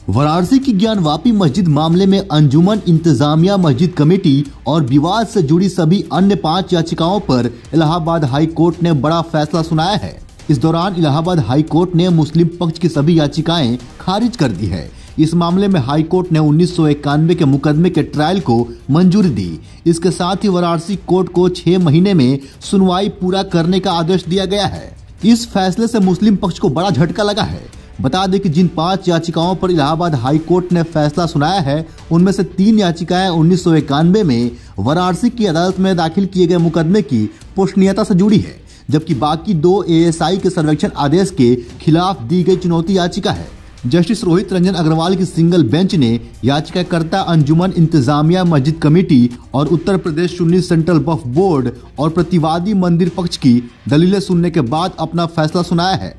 वाराणसी की ज्ञानवापी मस्जिद मामले में अंजुमन इंतजामिया मस्जिद कमेटी और विवाद से जुड़ी सभी अन्य 5 याचिकाओं पर इलाहाबाद हाई कोर्ट ने बड़ा फैसला सुनाया है। इस दौरान इलाहाबाद हाई कोर्ट ने मुस्लिम पक्ष की सभी याचिकाएं खारिज कर दी है। इस मामले में हाई कोर्ट ने 1991 के मुकदमे के ट्रायल को मंजूरी दी। इसके साथ ही वाराणसी कोर्ट को 6 महीने में सुनवाई पूरा करने का आदेश दिया गया है। इस फैसले से मुस्लिम पक्ष को बड़ा झटका लगा है। बता दें कि जिन 5 याचिकाओं पर इलाहाबाद हाई कोर्ट ने फैसला सुनाया है, उनमें से 3 याचिकाएं 1991 में वाराणसी की अदालत में दाखिल किए गए मुकदमे की पुष्णीयता से जुड़ी है, जबकि बाकी 2 एएसआई के सर्वेक्षण आदेश के खिलाफ दी गई चुनौती याचिका है। जस्टिस रोहित रंजन अग्रवाल की सिंगल बेंच ने याचिकाकर्ता अंजुमन इंतजामिया मस्जिद कमेटी और उत्तर प्रदेश सुन्नी सेंट्रल वक्फ बोर्ड और प्रतिवादी मंदिर पक्ष की दलीलें सुनने के बाद अपना फैसला सुनाया है।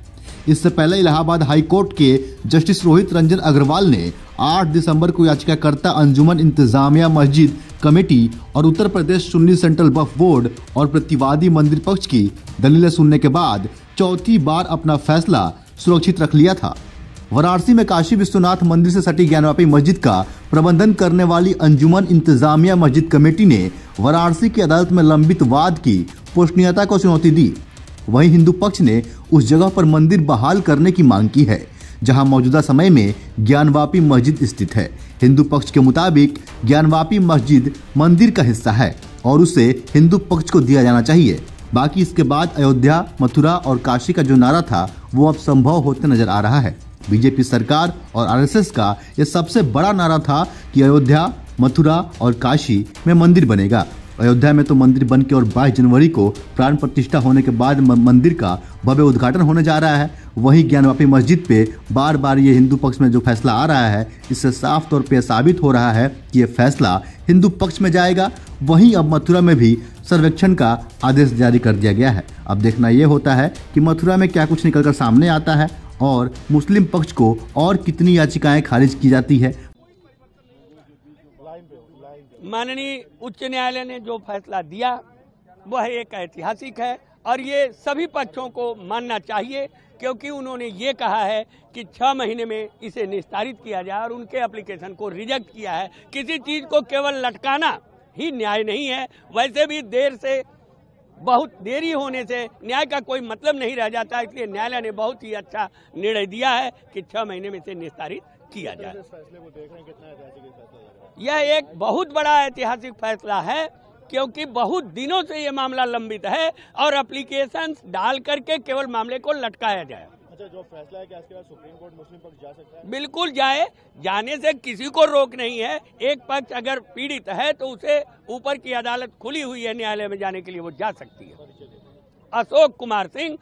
इससे पहले इलाहाबाद हाई कोर्ट के जस्टिस रोहित रंजन अग्रवाल ने 8 दिसंबर को याचिकाकर्ता अंजुमन इंतजामिया मस्जिद कमेटी और उत्तर प्रदेश सुन्नी सेंट्रल वक्फ बोर्ड और प्रतिवादी मंदिर पक्ष की दलीलें सुनने के बाद चौथी बार अपना फैसला सुरक्षित रख लिया था। वाराणसी में काशी विश्वनाथ मंदिर से सटी ज्ञानवापी मस्जिद का प्रबंधन करने वाली अंजुमन इंतजामिया मस्जिद कमेटी ने वाराणसी की अदालत में लंबित वाद की पुष्णीयता को चुनौती दी। वहीं हिंदू पक्ष ने उस जगह पर मंदिर बहाल करने की मांग की है जहां मौजूदा समय में ज्ञानवापी मस्जिद स्थित है। हिंदू पक्ष के मुताबिक ज्ञानवापी मस्जिद मंदिर का हिस्सा है और उसे हिंदू पक्ष को दिया जाना चाहिए। बाकी इसके बाद अयोध्या, मथुरा और काशी का जो नारा था वो अब संभव होते नजर आ रहा है। बीजेपी सरकार और आरएसएस का यह सबसे बड़ा नारा था कि अयोध्या, मथुरा और काशी में मंदिर बनेगा। अयोध्या में तो मंदिर बन के और 22 जनवरी को प्राण प्रतिष्ठा होने के बाद मंदिर का भव्य उद्घाटन होने जा रहा है। वहीं ज्ञानवापी मस्जिद पे बार बार ये हिंदू पक्ष में जो फैसला आ रहा है, इससे साफ तौर पे साबित हो रहा है कि ये फैसला हिंदू पक्ष में जाएगा। वहीं अब मथुरा में भी सर्वेक्षण का आदेश जारी कर दिया गया है। अब देखना ये होता है कि मथुरा में क्या कुछ निकलकर सामने आता है और मुस्लिम पक्ष को और कितनी याचिकाएं खारिज की जाती है। माननीय उच्च न्यायालय ने जो फैसला दिया वह एक ऐतिहासिक है और ये सभी पक्षों को मानना चाहिए, क्योंकि उन्होंने ये कहा है कि 6 महीने में इसे निस्तारित किया जाए और उनके एप्लीकेशन को रिजेक्ट किया है। किसी चीज को केवल लटकाना ही न्याय नहीं है। वैसे भी बहुत देरी होने से न्याय का कोई मतलब नहीं रह जाता, इसलिए न्यायालय ने बहुत ही अच्छा निर्णय दिया है कि 6 महीने में इसे निस्तारित किया जाए। यह एक बहुत बड़ा ऐतिहासिक फैसला है, क्योंकि बहुत दिनों से ये मामला लंबित है और एप्लीकेशन डाल करके केवल मामले को लटकाया जाए। अच्छा, जो फैसला है कि इसके बाद सुप्रीम कोर्ट मुस्लिम पक्ष जा सकता है? बिल्कुल जाए, जाने से किसी को रोक नहीं है। एक पक्ष अगर पीड़ित है तो उसे ऊपर की अदालत खुली हुई है न्यायालय में जाने के लिए, वो जा सकती है। Ashok Kumar Singh,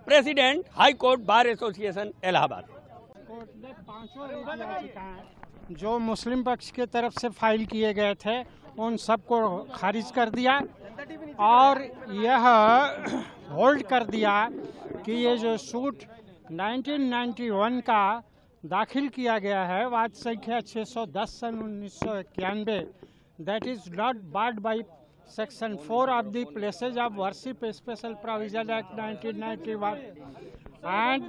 president high court bar association Allahabad. Court ने 5 याचिकाएं जो मुस्लिम पक्ष के तरफ से फाइल किए गए थे उन सबको खारिज कर दिया और यह होल्ड कर दिया कि ये जो सूट 1991 का दाखिल किया गया है, वाद संख्या 610 सन 1991, that is not barred by section 4 of the places of worship special provision act 1991 and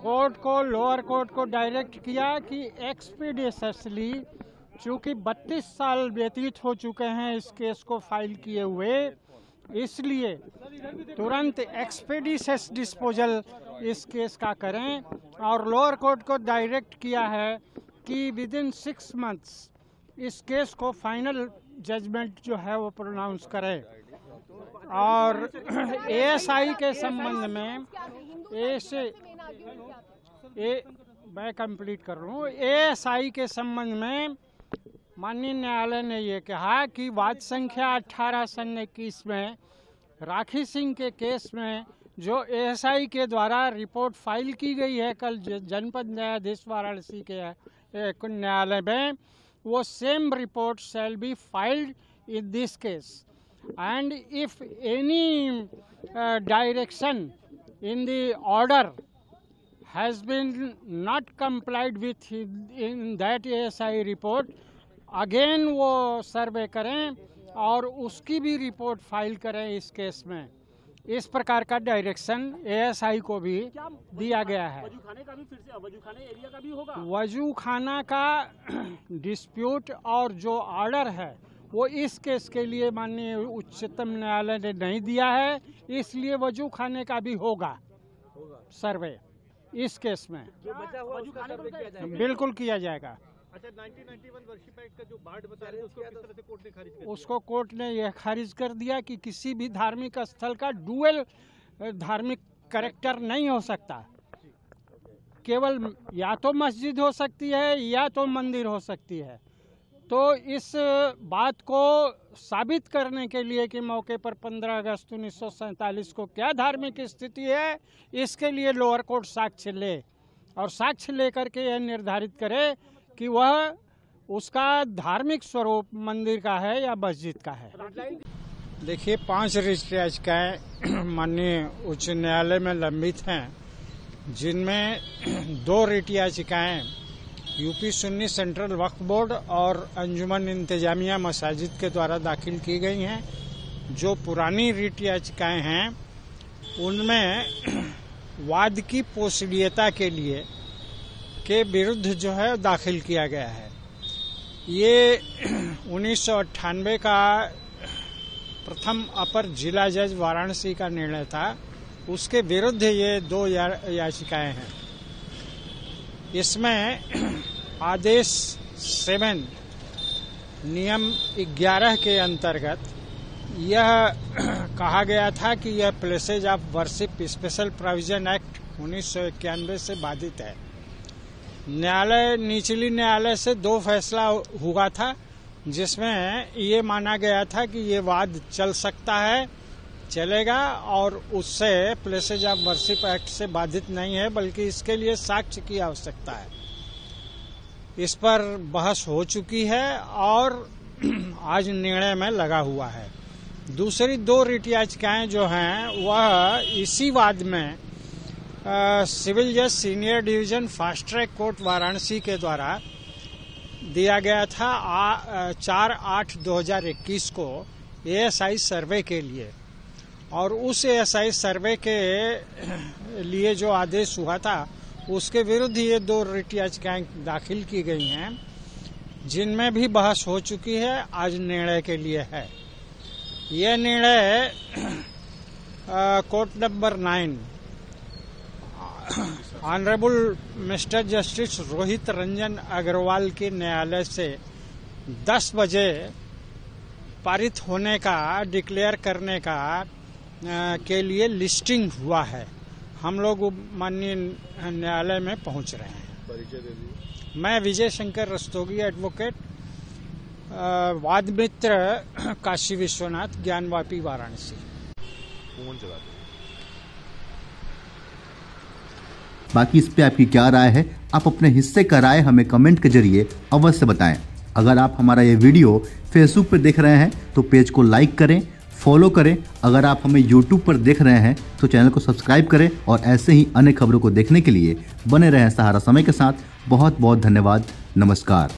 court को, लोअर कोर्ट को डायरेक्ट किया कि एक्सपीडिशसली, चूँकि 32 साल व्यतीत हो चुके हैं इस केस को फाइल किए हुए, इसलिए तुरंत एक्सपीडिशस डिस्पोजल इस केस का करें। और लोअर कोर्ट को डायरेक्ट किया है कि विदिन 6 मंथ्स इस केस को फाइनल जजमेंट जो है वो प्रोनाउंस करें। और एएसआई के संबंध में मैं कंप्लीट कर रहा हूँ। एएसआई के संबंध में माननीय न्यायालय ने ये कहा कि वाद संख्या 18 सन 21 में राखी सिंह के केस में जो एएसआई के द्वारा रिपोर्ट फाइल की गई है कल जनपद न्यायाधीश वाराणसी के न्यायालय में, वो same report shall be filed in this case and if any direction in the order has been not complied with in that ASI report, again वो सर्वे करें और उसकी भी रिपोर्ट फाइल करें इस केस में। इस प्रकार का डायरेक्शन एएसआई को भी दिया गया है। वजूखाने का भी फिर से वजूखाने एरिया का भी होगा। वजूखाना का डिस्प्यूट और जो ऑर्डर है वो इस केस के लिए माननीय उच्चतम न्यायालय ने नहीं दिया है, इसलिए वजूखाने का भी होगा सर्वे इस केस में। बिल्कुल किया जाएगा। अच्छा, 1991 वर्षिप एक्ट का जो बाढ़ बता रहे थे उसको किस तरह से कोर्ट ने खारिज कर दिया? उसको कोर्ट ने यह खारिज कर दिया कि किसी भी धार्मिक स्थल का डुअल धार्मिक कैरेक्टर नहीं हो सकता, केवल या तो मस्जिद हो सकती है या तो मंदिर हो सकती है। तो इस बात को साबित करने के लिए कि मौके पर 15 अगस्त 1947 को क्या धार्मिक स्थिति है, इसके लिए लोअर कोर्ट साक्ष्य ले और साक्ष्य लेकर के यह निर्धारित करे कि वह उसका धार्मिक स्वरूप मंदिर का है या मस्जिद का है। देखिए, 5 रिट याचिकाएं माननीय उच्च न्यायालय में लंबित हैं, जिनमें 2 रिट याचिकाएं यूपी सुन्नी सेंट्रल वक्फ बोर्ड और अंजुमन इंतजामिया मसाजिद के द्वारा दाखिल की गई हैं। जो पुरानी रिट याचिकाएं हैं उनमें वाद की पोषणीयता के लिए के विरुद्ध जो है दाखिल किया गया है। ये 1998 का प्रथम अपर जिला जज वाराणसी का निर्णय था, उसके विरुद्ध ये 2 याचिकाएं हैं। इसमें आदेश 7 नियम 11 के अंतर्गत यह कहा गया था कि यह places of worship special provision act 1991 से बाधित है। निचली न्यायालय से 2 फैसला हुआ था, जिसमें ये माना गया था कि ये वाद चल सकता है, चलेगा और उससे प्लेसेज ऑफ वर्शिप एक्ट से बाधित नहीं है, बल्कि इसके लिए साक्ष्य की आवश्यकता है। इस पर बहस हो चुकी है और आज निर्णय में लगा हुआ है। दूसरी 2 रिट याचिकाएं जो हैं वह इसी वाद में सिविल जज senior division fast track court Varanasi के द्वारा दिया गया था 4/8/2021 को एएसआई सर्वे के लिए, और उस एएसआई सर्वे के लिए जो आदेश हुआ था उसके विरुद्ध ये 2 रिट याचिकाएं दाखिल की गई हैं, जिनमें भी बहस हो चुकी है। आज निर्णय के लिए है। यह निर्णय court number 9 honourable mister justice Rohit Ranjan Agarwal के न्यायालय से 10 बजे पारित होने का, डिक्लेयर करने का के लिए लिस्टिंग हुआ है। हम लोग माननीय न्यायालय में पहुंच रहे हैं। परिचय दे दीजिए। मैं विजय शंकर रस्तोगी, एडवोकेट, वाद मित्र, काशी विश्वनाथ, ज्ञानवापी, वाराणसी। बाकी इस पे आपकी क्या राय है? आप अपने हिस्से का राय हमें कमेंट के जरिए अवश्य बताएं। अगर आप हमारा ये वीडियो फेसबुक पर देख रहे हैं तो पेज को लाइक करें, फॉलो करें। अगर आप हमें यूट्यूब पर देख रहे हैं तो चैनल को सब्सक्राइब करें और ऐसे ही अन्य खबरों को देखने के लिए बने रहें सहारा समय के साथ। बहुत बहुत धन्यवाद। नमस्कार।